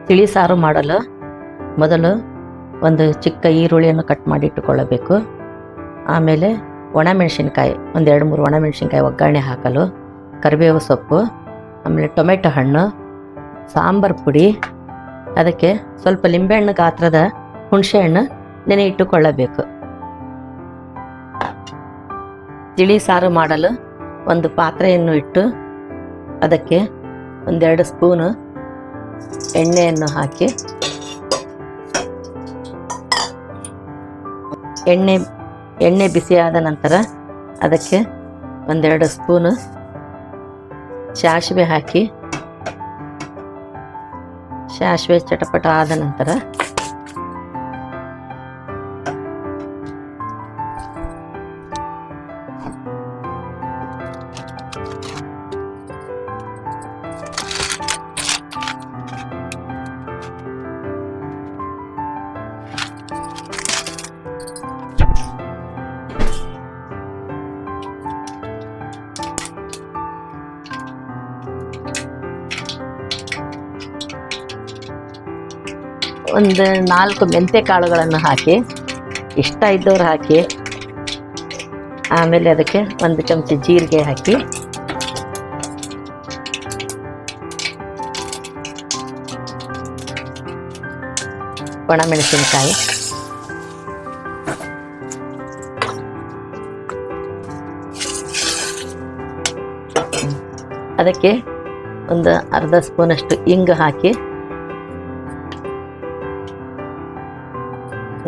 ತಿಳಿ ಸಾರು ಮಾಡಲು ಮೊದಲು ಒಂದು ಚಿಕ್ಕ ಈರುಳ್ಳಿಯನ್ನು ಕಟ್ ಮಾಡಿ ಇಟ್ಟುಕೊಳ್ಳಬೇಕು. ಆಮೇಲೆ ಒಣಮೆಣಸಿನ್ಕಾಯಿ ಒಂದು 2-3 ಒಣಮೆಣಸಿನ್ಕಾಯಿ ಒಗ್ಗರಣೆ ಹಾಕಲು, ಕರಿಬೇವು ಸೊಪ್ಪು, ಆಮೇಲೆ ಟೊಮೆಟೊ ಹಣ್ಣು, ಸಾಂಬಾರು ಪುಡಿ, ಅದಕ್ಕೆ ಸ್ವಲ್ಪ ಲಿಂಬೆಹಣ್ಣು ಗಾತ್ರದ ಹುಣಸೆಹಣ್ಣು ನೆನೆ ಇಟ್ಟುಕೊಳ್ಳಬೇಕು. ತಿಳಿ ಸಾರು ಮಾಡಲು ಒಂದು ಪಾತ್ರೆಯನ್ನು ಇಟ್ಟು ಅದಕ್ಕೆ 1-2 ಸ್ಪೂನು ಎಣ್ಣೆಯನ್ನು ಹಾಕಿ, ಎಣ್ಣೆ ಬಿಸಿಯಾದ ನಂತರ ಅದಕ್ಕೆ 1-2 ಸ್ಪೂನು ಸಾಸಿವೆ ಹಾಕಿ, ಸಾಸಿವೆ ಚಟಪಟ ಆದ ನಂತರ ಒಂದು 4 ಮೆಂತ್ಯ ಕಾಳುಗಳನ್ನು ಹಾಕಿ, ಇಷ್ಟ ಇದ್ದವ್ರು ಹಾಕಿ. ಆಮೇಲೆ ಅದಕ್ಕೆ 1 ಚಮಚ ಜೀರಿಗೆ ಹಾಕಿ, ಒಣಮೆಣಸಿನಕಾಯಿ, ಅದಕ್ಕೆ ಒಂದು ಅರ್ಧ ಸ್ಪೂನಷ್ಟು ಇಂಗು ಹಾಕಿ,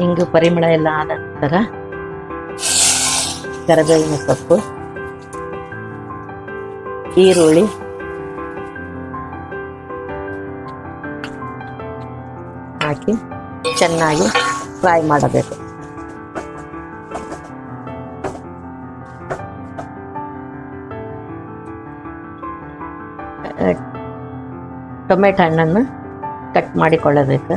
ಇಂಗು ಪರಿಮಳ ಎಲ್ಲ ಆದ ನಂತರ ಕರಿಬೇವಿನ ಸೊಪ್ಪು, ಈರುಳ್ಳಿ, ಹಾಕಿ ಚೆನ್ನಾಗಿ ಫ್ರೈ ಮಾಡಬೇಕು. ಟೊಮೆಟೊ ಹಣ್ಣನ್ನು ಕಟ್ ಮಾಡಿಕೊಳ್ಳಬೇಕು.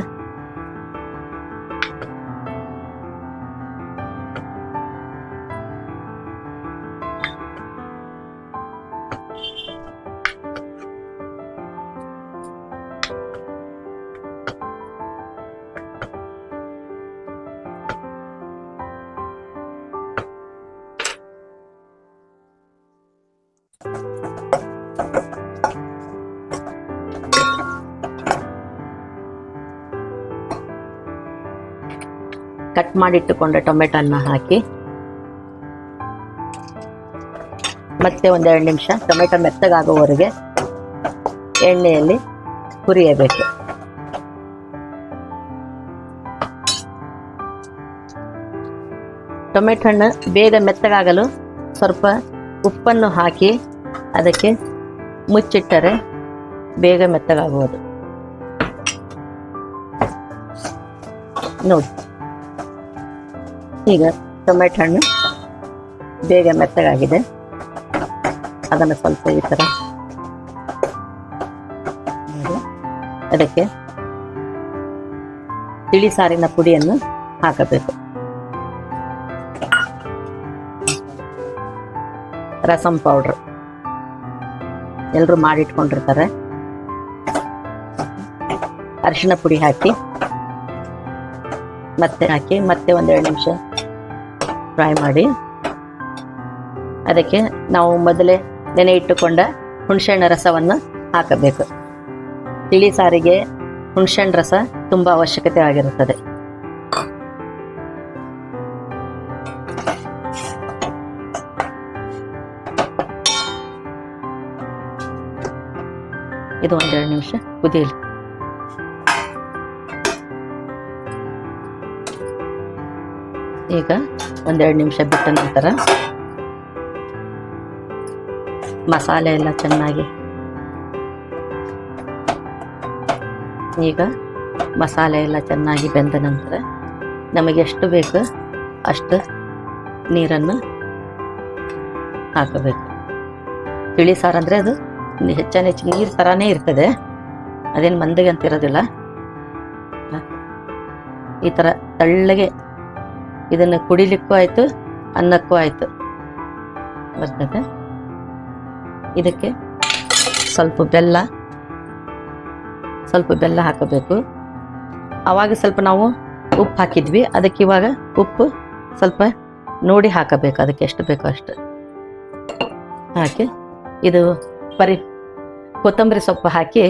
ಕಟ್ ಮಾಡಿಟ್ಟುಕೊಂಡ ಟೊಮೆಟೊನ್ನ ಹಾಕಿ ಮತ್ತೆ 1-2 ನಿಮಿಷ ಟೊಮೆಟೊ ಮೆತ್ತಗಾಗುವವರೆಗೆ ಎಣ್ಣೆಯಲ್ಲಿ ಹುರಿಯಬೇಕು. ಟೊಮೆಟೊ ಹಣ್ಣು ಬೇಗ ಮೆತ್ತಗಾಗಲು ಸ್ವಲ್ಪ ಉಪ್ಪನ್ನು ಹಾಕಿ ಅದಕ್ಕೆ ಮುಚ್ಚಿಟ್ಟರೆ ಬೇಗ ಮೆತ್ತಗಾಗುವುದು. ನೋಡಿ, ಈಗ ಟೊಮೆಟೊ ಹಣ್ಣು ಬೇಗ ಮೆತ್ತಗಾಗಿದೆ. ಅದನ್ನು ಸ್ವಲ್ಪ ಈ ಥರ ಅದಕ್ಕೆ ತಿಳಿ ಸಾರಿನ ಪುಡಿಯನ್ನು ಹಾಕಬೇಕು. ರಸಂ ಪೌಡ್ರ್ ಎಲ್ಲರೂ ಮಾಡಿಟ್ಕೊಂಡಿರ್ತಾರೆ. ಅರಿಶಿನ ಪುಡಿ ಹಾಕಿ ಮತ್ತೆ 1-2 ನಿಮಿಷ ಫ್ರೈ ಮಾಡಿ ಅದಕ್ಕೆ ನಾವು ಮೊದಲೇ ನೆನೆ ಇಟ್ಟುಕೊಂಡ ಹುಣಸೆಹಣ್ಣು ರಸವನ್ನು ಹಾಕಬೇಕು. ತಿಳಿ ಸಾರಿಗೆ ಹುಣಸೆಹಣ್ಣು ರಸ ತುಂಬ ಅವಶ್ಯಕತೆ ಆಗಿರುತ್ತದೆ. ಇದು 1-2 ನಿಮಿಷ ಕುದಿಯಲಿ. ಈಗ 1-2 ನಿಮಿಷ ಬಿಟ್ಟ ನಂತರ ಮಸಾಲೆ ಎಲ್ಲ ಚೆನ್ನಾಗಿ ಬೆಂದ ನಂತರ ನಮಗೆ ಎಷ್ಟು ಬೇಕು ಅಷ್ಟು ನೀರನ್ನು ಹಾಕಬೇಕು. ತಿಳಿ ಸಾರು ಅಂದರೆ ಅದು ಹೆಚ್ಚು ನೀರು ಥರನೇ ಇರ್ತದೆ, ಅದೇನು ಮಂದಿಗೆ ಅಂತ ಇರೋದಿಲ್ಲ. ಈ ಥರ ತಳ್ಳಗೆ ಇದನ್ನು ಕುಡಿಲಿಕ್ಕೂ ಆಯಿತು, ಅನ್ನಕ್ಕೂ ಆಯಿತು ಬರ್ತದೆ. ಇದಕ್ಕೆ ಸ್ವಲ್ಪ ಬೆಲ್ಲ, ಸ್ವಲ್ಪ ಬೆಲ್ಲ ಹಾಕಬೇಕು. ಆವಾಗ ಸ್ವಲ್ಪ ನಾವು ಉಪ್ಪು ಹಾಕಿದ್ವಿ, ಅದಕ್ಕೆ ಇವಾಗ ಉಪ್ಪು ಸ್ವಲ್ಪ ನೋಡಿ ಹಾಕಬೇಕು, ಅದಕ್ಕೆ ಎಷ್ಟು ಬೇಕೋ ಅಷ್ಟು ಹಾಕಿ ಇದು ಕೊತ್ತಂಬರಿ ಸೊಪ್ಪು ಹಾಕಿ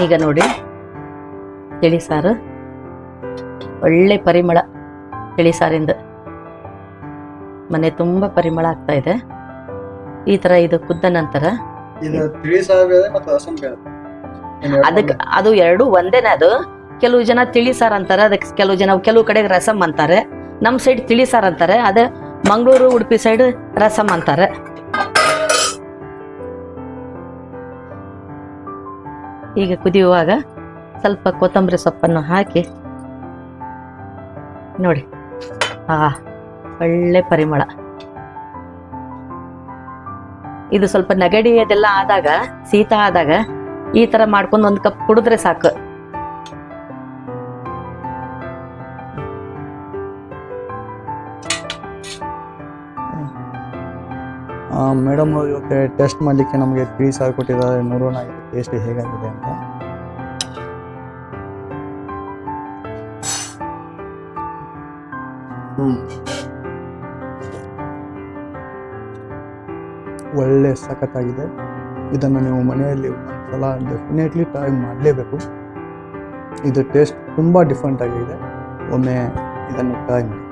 ಈಗ ನೋಡಿ ತಿಳಿ ಸಾರು ಒಳ್ಳೆ ಪರಿಮಳ, ತಿಳಿ ಸಾರಿಂದ ಮನೆ ತುಂಬ ಪರಿಮಳ ಆಗ್ತಾ ಇದೆ. ಈ ತರ ಇದು ಕುದ್ದ ನಂತರ ಅದಕ್ಕೆ ಅದು ಎರಡು ಒಂದೇನೆ. ಅದು ಕೆಲವು ಜನ ತಿಳಿ ಸಾರು ಅಂತಾರೆ, ಅದಕ್ಕೆ ಕೆಲವು ಕಡೆ ರಸಮ್ ಅಂತಾರೆ. ನಮ್ಮ ಸೈಡ್ ತಿಳಿ ಸಾರು ಅಂತಾರೆ, ಅದೇ ಮಂಗಳೂರು ಉಡುಪಿ ಸೈಡ್ ರಸಮ್ ಅಂತಾರೆ. ಈಗ ಕುದಿಯುವಾಗ ಸ್ವಲ್ಪ ಕೊತ್ತಂಬರಿ ಸೊಪ್ಪನ್ನು ಹಾಕಿ ನೋಡಿ, ಒಳ್ಳೆ ಪರಿಮಳ. ಇದು ಸ್ವಲ್ಪ ನೆಗಡಿ ಅದೆಲ್ಲ ಆದಾಗ, ಶೀತ ಆದಾಗ ಈ ತರ ಮಾಡ್ಕೊಂಡು 1 ಕಪ್ ಕುಡಿದ್ರೆ ಸಾಕು. ಮೇಡಮ್ ಇವತ್ತು ಟೆಸ್ಟ್ ಮಾಡಲಿಕ್ಕೆ ನಮಗೆ 3 ಸಾರು ಕೊಟ್ಟಿದ್ದಾರೆ. ನೋಡೋಣ ಟೇಸ್ಟ್ ಹೇಗಾಗಿದೆ ಅಂತ. ಒಳ್ಳೆ ಸಖತ್ತಾಗಿದೆ. ಇದನ್ನು ನೀವು ಮನೆಯಲ್ಲಿ ಒಂದ್ಸಲ ಡೆಫಿನೆಟ್ಲಿ ಟ್ರೈ ಮಾಡಲೇಬೇಕು. ಇದು ಟೇಸ್ಟ್ ತುಂಬ ಡಿಫ್ರೆಂಟ್ ಆಗಿದೆ. ಒಮ್ಮೆ ಇದನ್ನು ಟ್ರೈ ಮಾಡಿ.